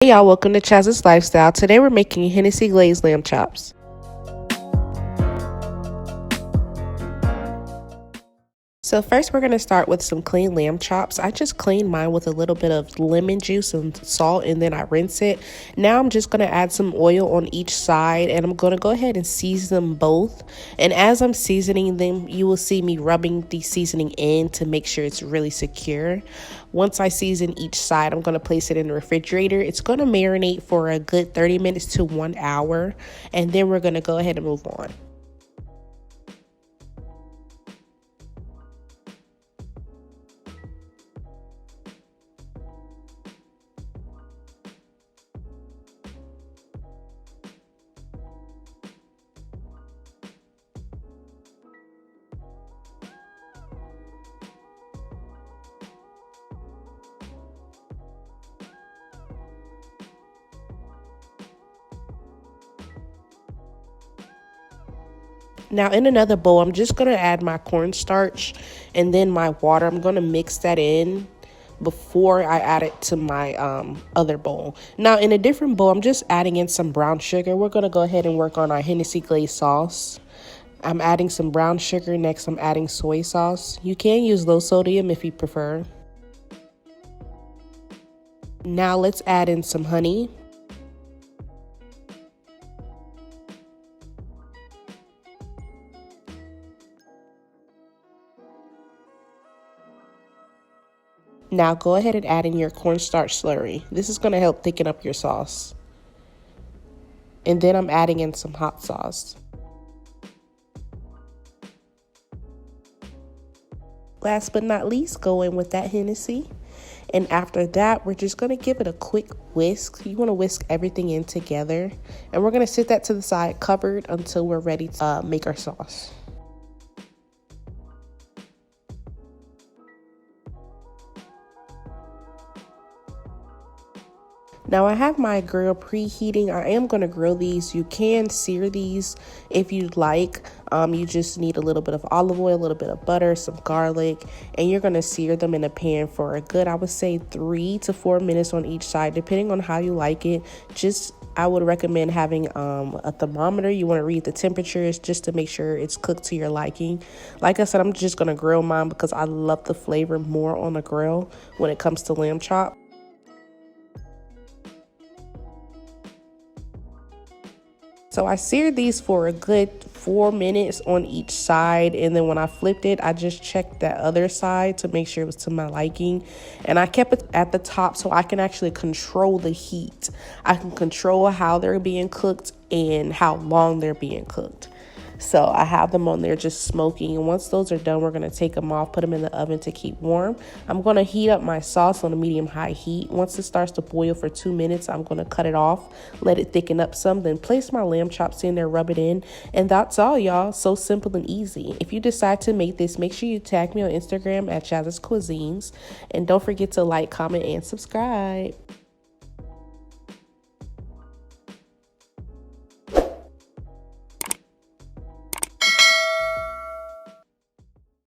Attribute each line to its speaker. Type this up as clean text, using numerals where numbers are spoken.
Speaker 1: Hey y'all, welcome to Chaz's Lifestyle. Today we're making Hennessy glazed lamb chops. So first we're going to start with some clean lamb chops. I just cleaned mine with a little bit of lemon juice and salt, and then I rinse it. Now I'm just going to add some oil on each side, and I'm going to go ahead and season them both. And as I'm seasoning them, you will see me rubbing the seasoning in to make sure it's really secure. Once I season each side, I'm going to place it in the refrigerator. It's going to marinate for a good 30 minutes to 1 hour, and then we're going to go ahead and move on. Now in another bowl, I'm just going to add my cornstarch and then my water. I'm going to mix that in before I add it to my other bowl. Now in a different bowl, I'm just adding in some brown sugar. We're going to go ahead and work on our Hennessy glaze sauce. I'm adding some brown sugar. Next, I'm adding soy sauce. You can use low sodium if you prefer. Now let's add in some honey. Now go ahead and add in your cornstarch slurry. This is going to help thicken up your sauce. And then I'm adding in some hot sauce. Last but not least, go in with that Hennessy. And after that, we're just going to give it a quick whisk. You want to whisk everything in together. And we're going to set that to the side covered until we're ready to make our sauce. Now I have my grill preheating. I am going to grill these. You can sear these if you'd like. You just need a little bit of olive oil, a little bit of butter, some garlic, and you're going to sear them in a pan for a good, I would say 3 to 4 minutes on each side, depending on how you like it. I would recommend having a thermometer. You want to read the temperatures just to make sure it's cooked to your liking. Like I said, I'm just going to grill mine because I love the flavor more on the grill when it comes to lamb chop. So I seared these for a good 4 minutes on each side, and then when I flipped it, I just checked that other side to make sure it was to my liking. And I kept it at the top so I can actually control the heat. I can control how they're being cooked and how long they're being cooked. So I have them on there just smoking, and once those are done, we're going to take them off, put them in the oven to keep warm. I'm going to heat up my sauce on a medium-high heat. Once it starts to boil for 2 minutes, I'm going to cut it off, let it thicken up some, then place my lamb chops in there, rub it in, and that's all, y'all. So simple and easy. If you decide to make this, make sure you tag me on Instagram at Chaz's Cuisines, and don't forget to like, comment, and subscribe.